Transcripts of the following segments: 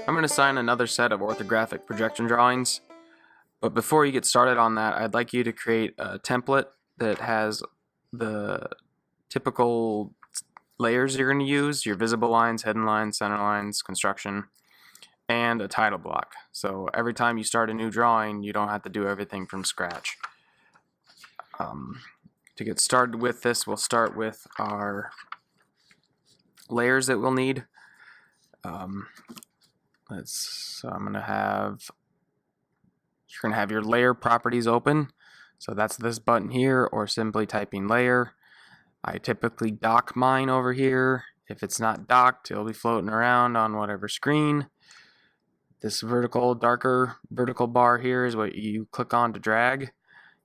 I'm going to assign another set of orthographic projection drawings, but before you get started on that, I'd like you to create a template that has the typical layers you're going to use, your visible lines, hidden lines, center lines, construction, and a title block. So every time you start a new drawing, you don't have to do everything from scratch. To get started with this, we'll start with our layers that we'll need. You're gonna have your layer properties open. So that's this button here, or simply typing layer. I typically dock mine over here. If it's not docked, it'll be floating around on whatever screen. This darker vertical bar here is what you click on to drag.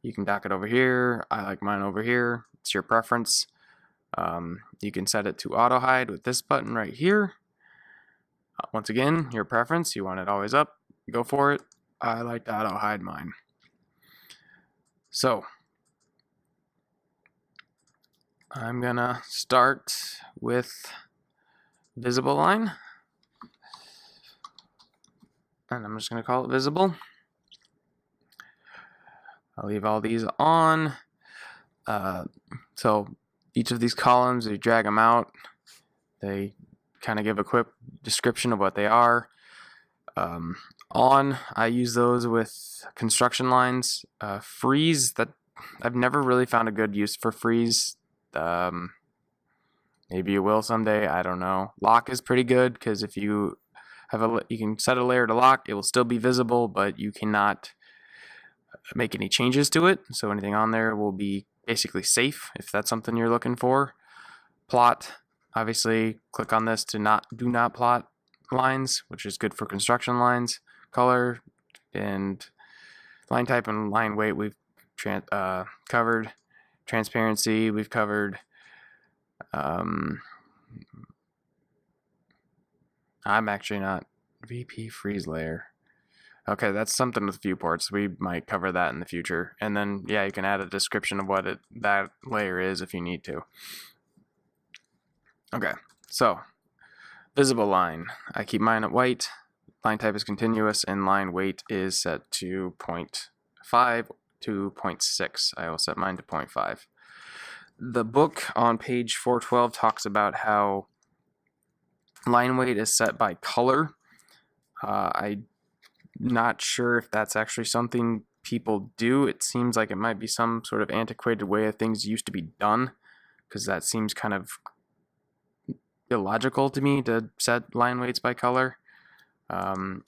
You can dock it over here. I like mine over here. It's your preference. You can set it to auto hide with this button right here. Once again, your preference. You want it always up, go for it. I like to auto hide mine. So I'm gonna start with visible line, and I'm just gonna call it visible. I'll leave all these on. So each of these columns, you drag them out, they kind of give a quick description of what they are. I use those with construction lines. Freeze, that I've never really found a good use for freeze. Maybe you will someday, I don't know. Lock is pretty good because if you you can set a layer to lock, it will still be visible, but you cannot make any changes to it. So anything on there will be basically safe if that's something you're looking for. Plot, obviously, click on this to do not plot lines, which is good for construction lines. Color and line type and line weight we've covered. Transparency we've covered. I'm actually not VP freeze layer. Okay, that's something with viewports. We might cover that in the future. And then, yeah, you can add a description of what that layer is if you need to. Okay, so visible line. I keep mine at white. Line type is continuous, and line weight is set to 0.5 to 0.6. I will set mine to 0.5. The book on page 412 talks about how line weight is set by color. I'm not sure if that's actually something people do. It seems like it might be some sort of antiquated way of things used to be done, because that seems kind of illogical to me to set line weights by color.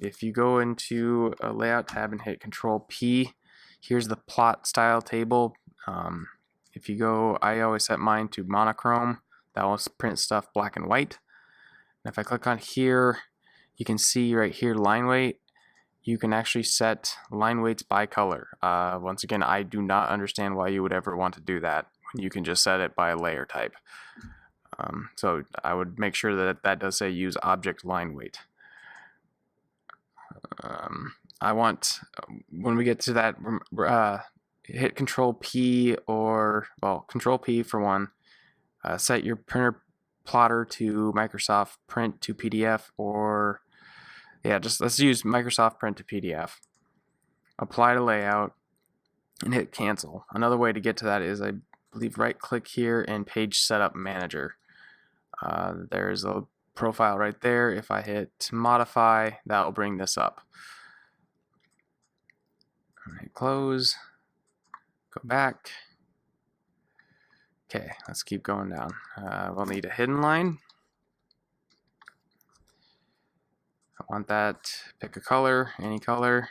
If you go into a layout tab and hit Control P, here's the plot style table. If you go, I always set mine to monochrome. That will print stuff black and white. And if I click on here, you can see right here line weight. You can actually set line weights by color. Once again, I do not understand why you would ever want to do that when you can just set it by a layer type. So I would make sure that does say use object line weight. When we get to that, hit Control P Control P for one. Set your printer plotter to Microsoft Print to PDF, or let's use Microsoft Print to PDF. Apply to layout and hit cancel. Another way to get to that is, I believe, right click here and page setup manager. There's a profile right there. If I hit modify, that will bring this up. All right, close, go back. Okay, let's keep going down. We'll need a hidden line. I want that, pick a color, any color.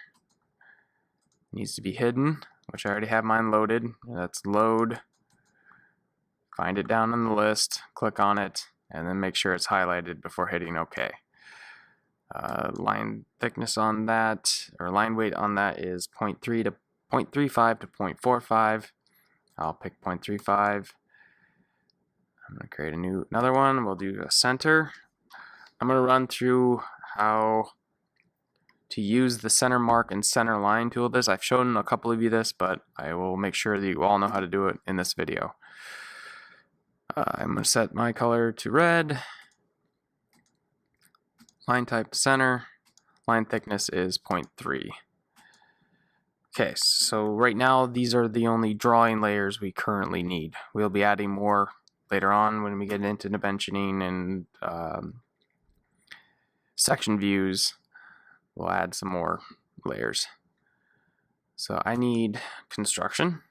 It needs to be hidden, which I already have mine loaded. That's load. Find it down on the list, click on it, and then make sure it's highlighted before hitting OK. Line thickness on that, or line weight on that, is 0.3 to 0.35 to 0.45. I'll pick 0.35. I'm going to create another one. We'll do a center. I'm going to run through how to use the center mark and center line tool. I've shown a couple of you this, but I will make sure that you all know how to do it in this video. I'm going to set my color to red, line type to center, line thickness is 0.3. Okay, so right now these are the only drawing layers we currently need. We'll be adding more later on when we get into dimensioning and section views. We'll add some more layers. So I need construction.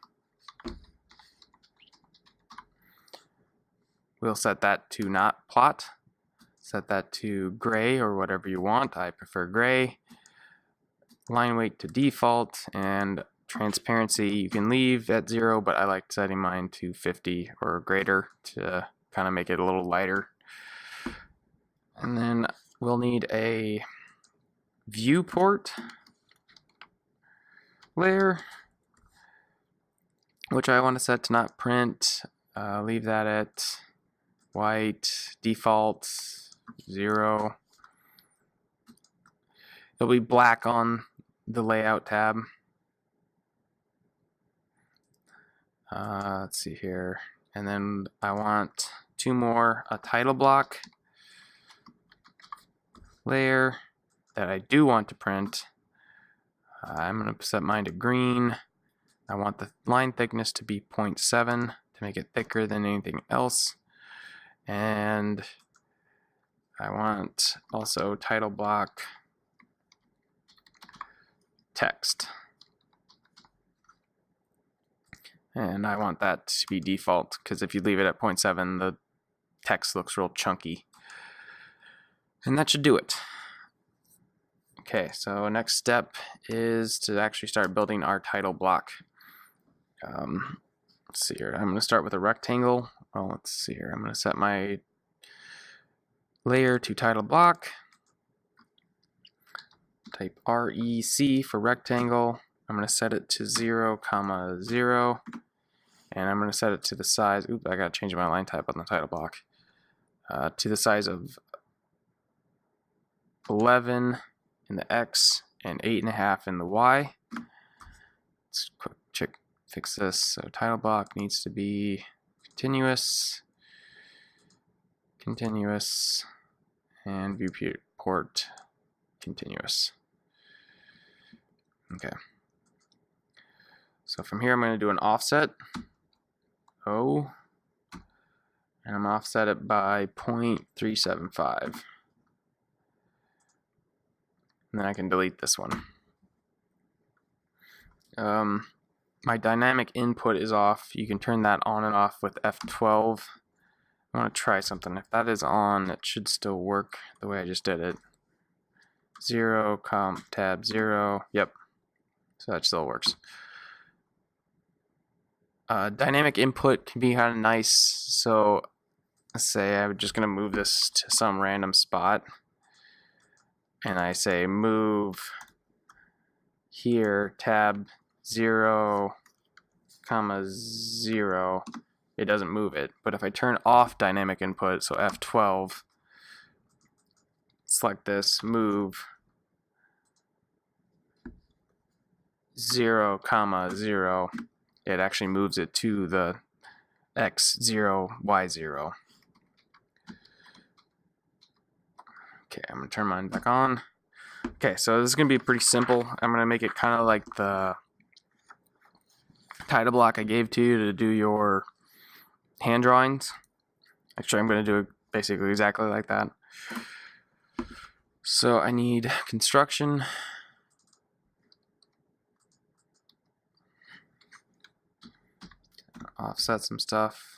We'll set that to not plot. Set that to gray or whatever you want. I prefer gray. Line weight to default, and transparency you can leave at 0, but I like setting mine to 50 or greater to kind of make it a little lighter. And then we'll need a viewport layer, which I want to set to not print. Leave that at white, default, 0. It'll be black on the layout tab. Let's see here. And then I want 2 more, a title block layer that I do want to print. I'm going to set mine to green. I want the line thickness to be 0.7 to make it thicker than anything else. And I want also title block text. And I want that to be default, because if you leave it at 0.7, the text looks real chunky. And that should do it. Okay, so next step is to actually start building our title block. Let's see here. I'm going to start with a rectangle. Well, let's see here. I'm going to set my layer to title block. Type REC for rectangle. I'm going to set it to 0, 0. And I'm going to set it to the size. Oops, I got to change my line type on the title block. To the size of 11 in the X and 8.5 in the Y. Let's quick fix this. So title block needs to be continuous, and viewport continuous. Okay. So from here I'm going to do an offset, O, and I'm going to offset it by 0.375. And then I can delete this one. My dynamic input is off. You can turn that on and off with F12. I want to try something. If that is on, it should still work the way I just did it. 0, tab 0. Yep. So that still works. Dynamic input can be kind of nice. So let's say I'm just going to move this to some random spot. And I say move here, tab 0, 0. It doesn't move it. But if I turn off dynamic input, so F12, select this, move 0, 0, it actually moves it to the X0, Y0. Okay, I'm going to turn mine back on. Okay, so this is going to be pretty simple. I'm going to make it kind of like the title block I gave to you to do your hand drawings. Actually, I'm going to do it basically exactly like that. So I need construction. Offset some stuff.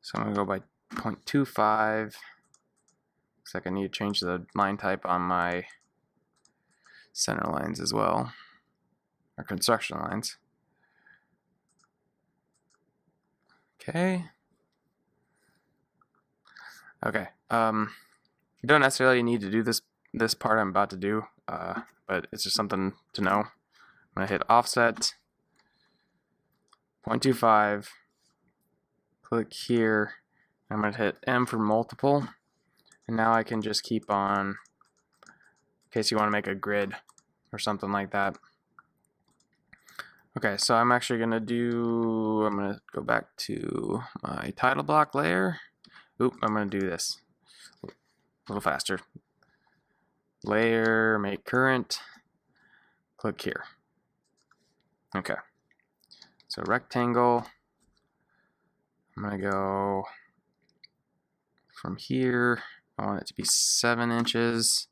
So I'm going to go by 0.25. Looks like I need to change the line type on my center lines as well, or construction lines. Okay. Okay. You don't necessarily need to do this part I'm about to do, but it's just something to know. I'm going to hit offset 0.25. Click here. I'm going to hit M for multiple, and now I can just keep on in case you want to make a grid or something like that. Okay, so I'm actually going to go back to my title block layer. Oop, I'm going to do this a little faster. Layer, make current, click here. Okay, so rectangle, I'm going to go from here. I want it to be 7 inches,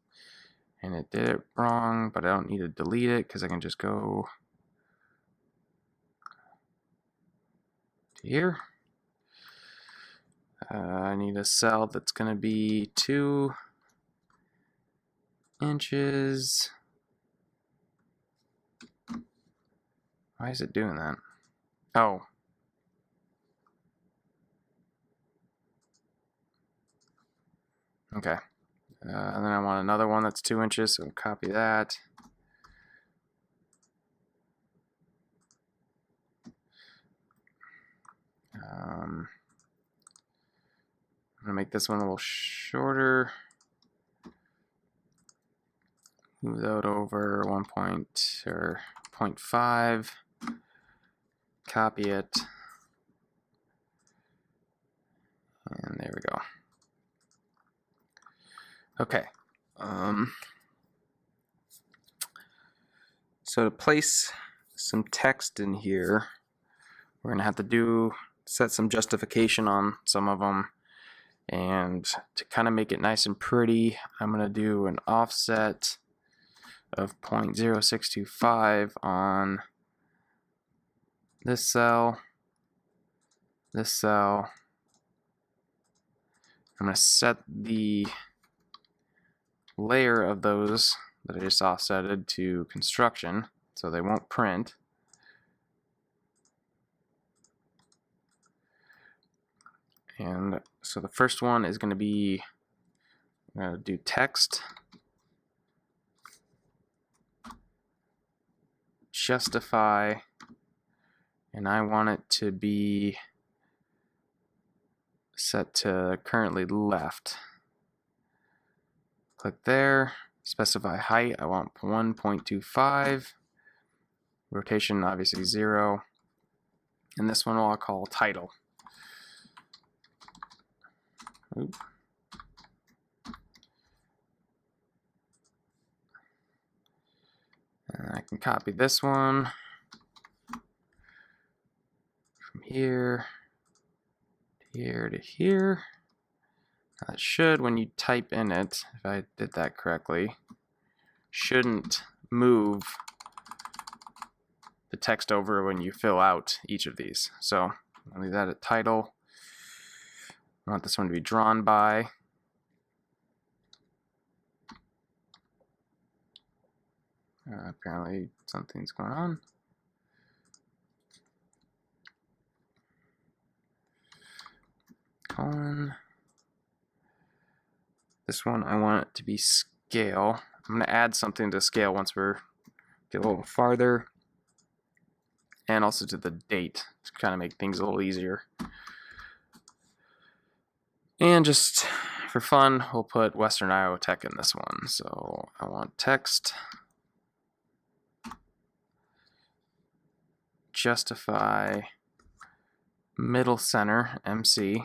and it did it wrong, but I don't need to delete it because I can just go to here. I need a cell that's going to be 2 inches. Why is it doing that? Oh. Okay. And then I want another one that's 2 inches, so copy that. I'm going to make this one a little shorter. Move that over 0.5. Copy it. And there we go. Okay. So to place some text in here, we're going to have to set some justification on some of them. And to kind of make it nice and pretty, I'm going to do an offset of 0.0625 on this cell, this cell. I'm going to set the layer of those that I just offsetted to construction so they won't print. And so the first one is going to be, I'm going to do text, justify, and I want it to be set to currently left. Click there, specify height, I want 1.25, rotation obviously 0, and this one I'll call title. Oop. And I can copy this one from here to here to here. That should, when you type in it, if I did that correctly, shouldn't move the text over when you fill out each of these. So I'll leave that at title. I want this one to be drawn by. Apparently something's going on. Colon. This one I want it to be scale. I'm going to add something to scale once we're get a little farther, and also to the date to kind of make things a little easier. And just for fun, we'll put Western Iowa Tech in this one. So I want text, justify, middle center, MC,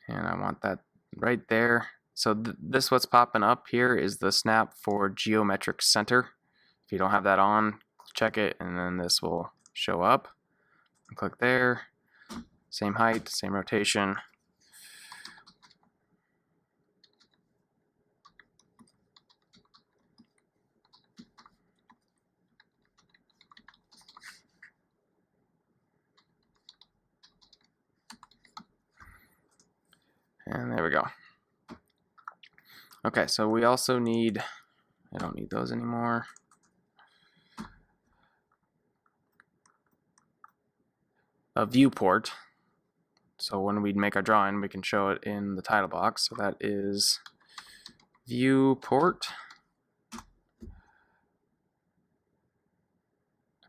and I want that right there. So this what's popping up here is the snap for geometric center. If you don't have that on, check it, and then this will show up. Click there, same height, same rotation. And there we go. Okay, so we also need, I don't need those anymore. A viewport. So when we make our drawing, we can show it in the title box. So that is viewport.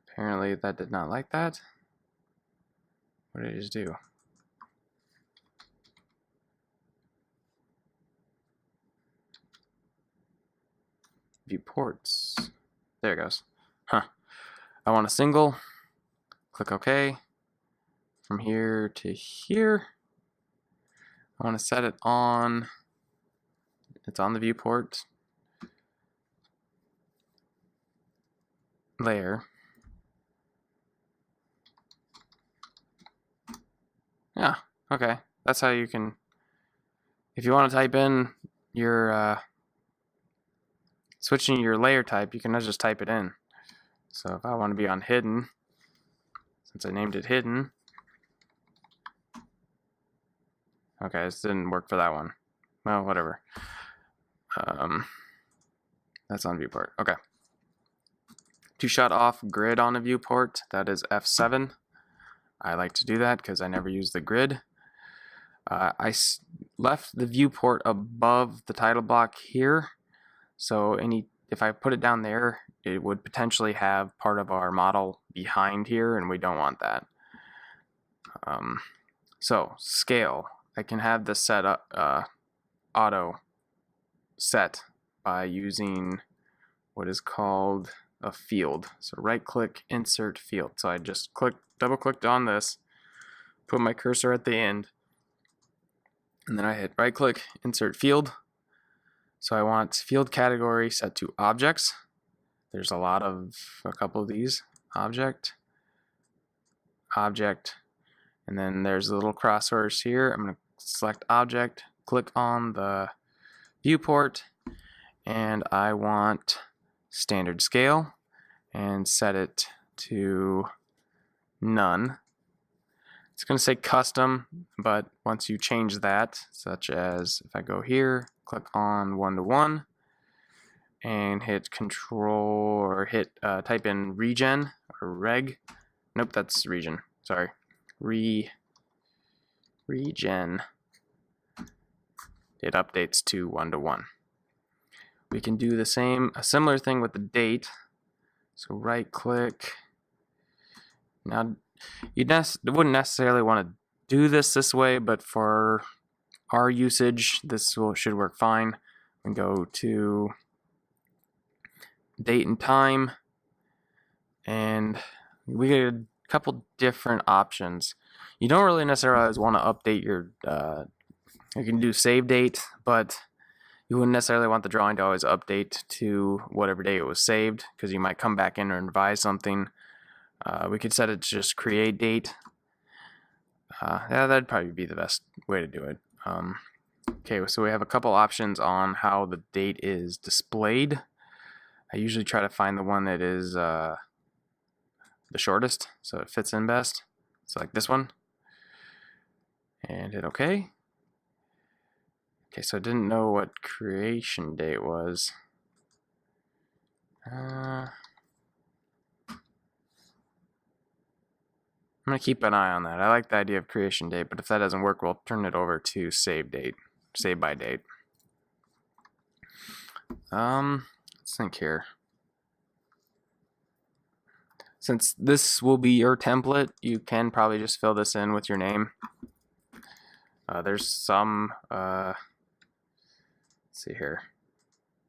Apparently that did not like that. What did it just do? Viewports. There it goes. Huh. I want a single. Click OK. From here to here. I want to set it on, it's on the viewport layer. Yeah, okay. That's how you can, if you want to type in your, switching your layer type, you can just type it in. So if I want to be on hidden, since I named it hidden, okay, this didn't work for that one. Well, whatever. That's on viewport. Okay. To shut off grid on a viewport, that is F7. I like to do that because I never use the grid. I left the viewport above the title block here, so if I put it down there, it would potentially have part of our model behind here, and we don't want that. So scale, I can have this set up auto set by using what is called a field. So right click, insert field. So I just double clicked on this, put my cursor at the end, and then I hit right click, insert field. So I want field category set to objects. There's a couple of these, object, and then there's a little crosswords here. I'm going to select object, click on the viewport, and I want standard scale and set it to none. It's going to say custom, but once you change that, such as if I go here, click on 1:1 and hit control or type in regen or reg. Nope, that's region. Sorry. Regen. It updates to 1:1. We can do a similar thing with the date. So right click. Now, you wouldn't necessarily want to do this way, but for our usage, this should work fine. And go to date and time, and we get a couple different options. You don't really necessarily always want to update your, you can do save date, but you wouldn't necessarily want the drawing to always update to whatever day it was saved, because you might come back in and revise something. We could set it to just create date. Yeah, that'd probably be the best way to do it. Okay, so we have a couple options on how the date is displayed. I usually try to find the one that is the shortest, so it fits in best. So like this one, and hit OK. Okay, so I didn't know what creation date was. I'm going to keep an eye on that. I like the idea of creation date, but if that doesn't work, we'll turn it over to save date, save by date. Let's think here. Since this will be your template, you can probably just fill this in with your name. There's some, let's see here.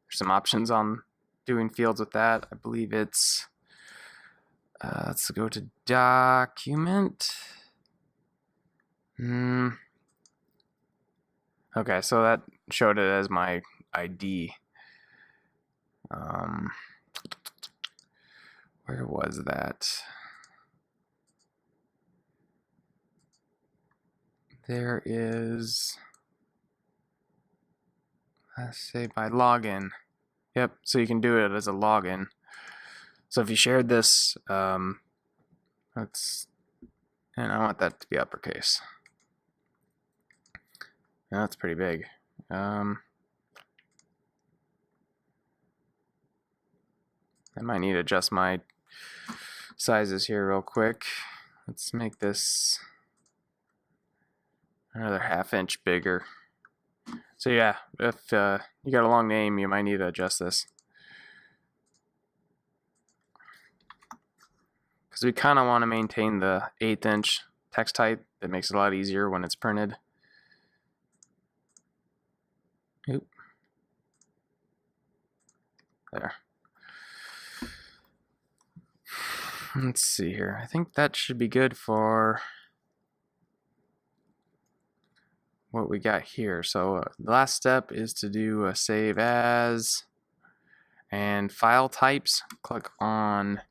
There's some options on doing fields with that. I believe it's, let's go to document. Okay, so that showed it as my ID. Where was that? There is, let's say by login. Yep, so you can do it as a login. So if you shared this, and I want that to be uppercase. Now that's pretty big. I might need to adjust my sizes here real quick. Let's make this another 1/2 inch bigger. So yeah, if you got a long name, you might need to adjust this. Because we kind of want to maintain the 1/8 inch text height. That makes it a lot easier when it's printed. Oop. There. Let's see here. I think that should be good for what we got here. So the last step is to do a save as, and file types, click on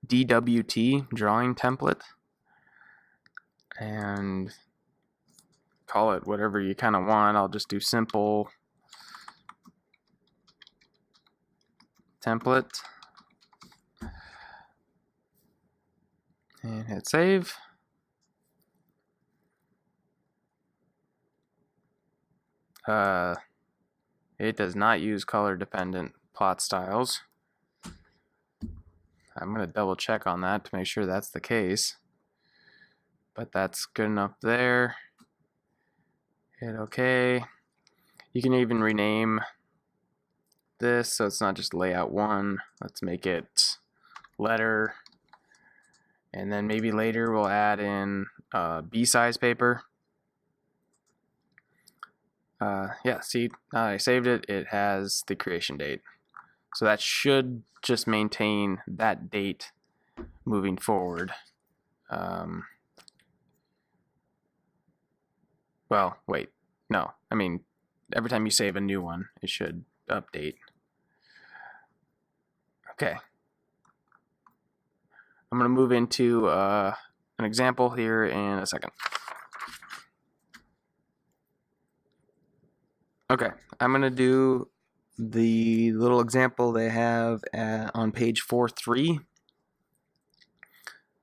DWT, drawing template, and call it whatever you kind of want. I'll just do simple template and hit save. It does not use color dependent plot styles. I'm going to double check on that to make sure that's the case, but that's good enough there. Hit OK. You can even rename this so it's not just layout 1. Let's make it letter, and then maybe later we'll add in B size paper. Yeah, see, I saved it. It has the creation date, so that should just maintain that date moving forward. Well, wait, no, I mean every time you save a new one it should update. Okay, I'm going to move into an example here in a second. Okay, I'm going to do the little example they have on page 4.3.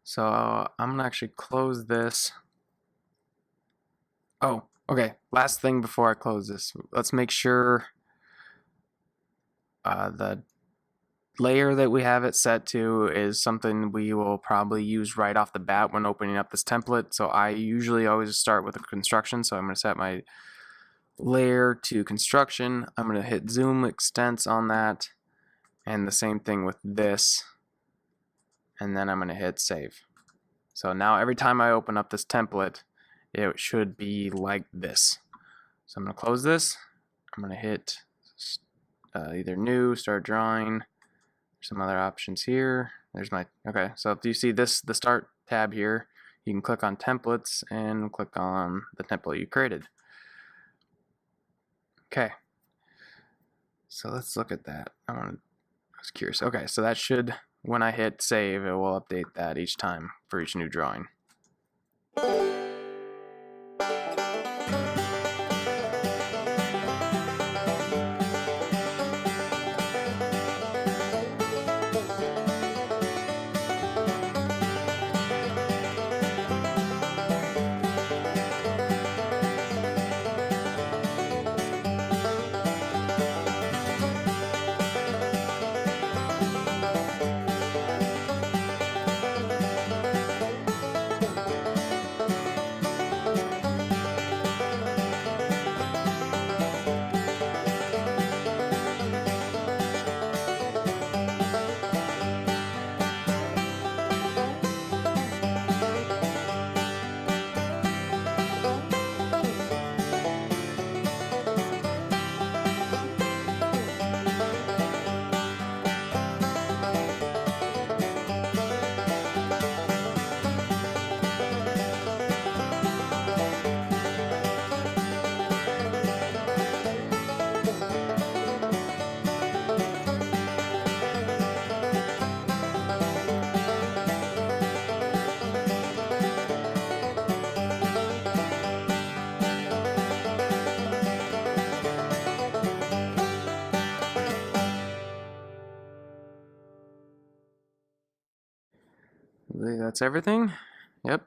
So I'm going to actually close this. Oh, okay, last thing before I close this. Let's make sure the layer that we have it set to is something we will probably use right off the bat when opening up this template. So I usually always start with a construction, so I'm going to set my layer to construction. I'm going to hit zoom extents on that, and the same thing with this, and then I'm going to hit save. So now every time I open up this template, it should be like this. So I'm going to close this. I'm going to hit either new, start drawing, some other options here. There's my, okay, so if you see this, the start tab here, you can click on templates and click on the template you created. Okay, so let's look at that. I was curious. Okay, so that should, when I hit save, it will update that each time for each new drawing. That's everything? Yep.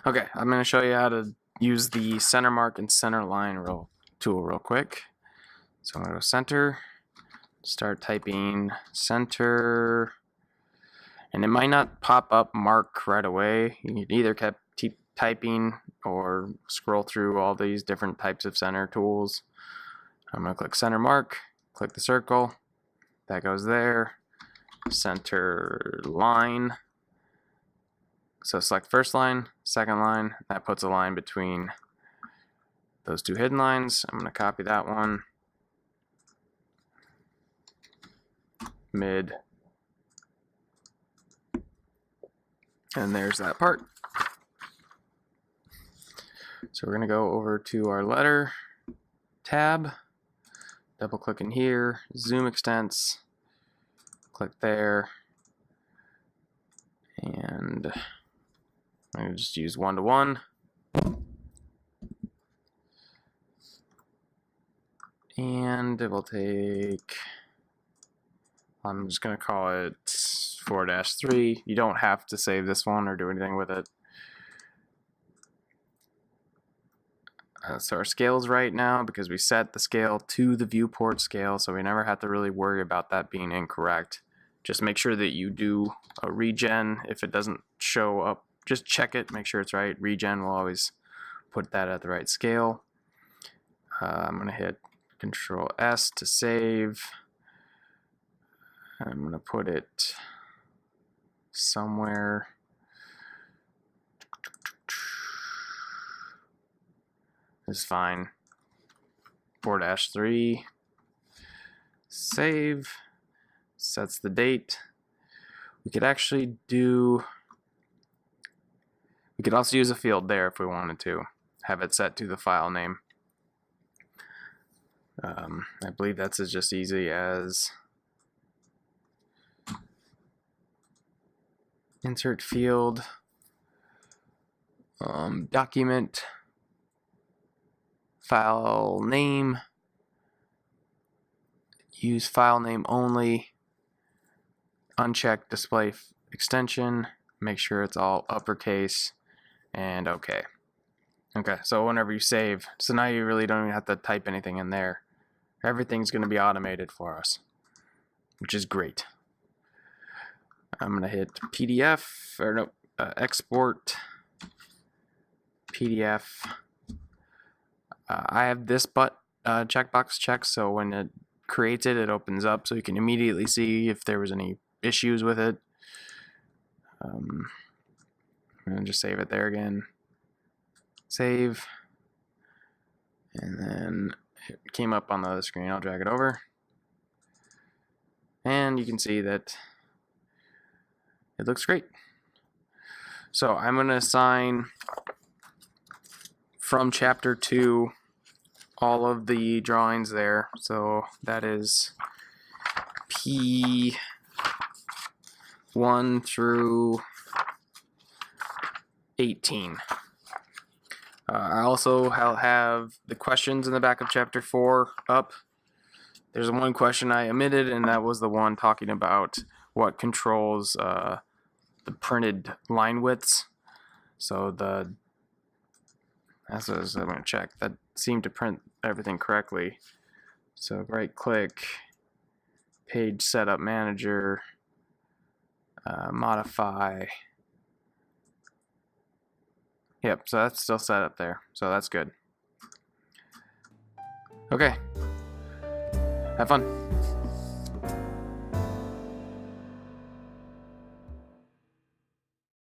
Okay, I'm going to show you how to use the center mark and center line tool real quick. So I'm going to go center, start typing center, and it might not pop up mark right away. You can either keep typing or scroll through all these different types of center tools. I'm going to click center mark, click the circle, that goes there, center line. So select first line, second line, that puts a line between those two hidden lines. I'm going to copy that one, mid, and there's that part. So we're going to go over to our letter tab, double click in here, zoom extents, click there, and I'm going to just use 1:1. And it will take, I'm just going to call it 4-3. You don't have to save this one or do anything with it. So our scale is right now because we set the scale to the viewport scale, so we never have to really worry about that being incorrect. Just make sure that you do a regen. If it doesn't show up, just check it, make sure it's right. Regen will always put that at the right scale. I'm going to hit Control S to save. I'm going to put it somewhere. This is fine. 4-3. Save. Sets the date. We could actually do, we could also use a field there if we wanted to. Have it set to the file name. I believe that's as just easy as insert field, document, file name, use file name only, uncheck display extension, make sure it's all uppercase, and OK. Okay, so whenever you save, so now you really don't even have to type anything in there. Everything's going to be automated for us, which is great. I'm going to hit PDF, or no, export PDF. I have this checkbox checked, so when it creates it, it opens up so you can immediately see if there was any issues with it. I'm going to just save it there again. Save. And then it came up on the other screen. I'll drag it over. And you can see that it looks great. So I'm going to assign from chapter 2 all of the drawings there. So that is P1 through 18. I also have the questions in the back of chapter 4 up. There's one question I omitted, and that was the one talking about what controls the printed line widths. So that's what I'm going to check. That seemed to print everything correctly. So right click, page setup manager, modify. Yep, so that's still set up there, so that's good. Okay, have fun.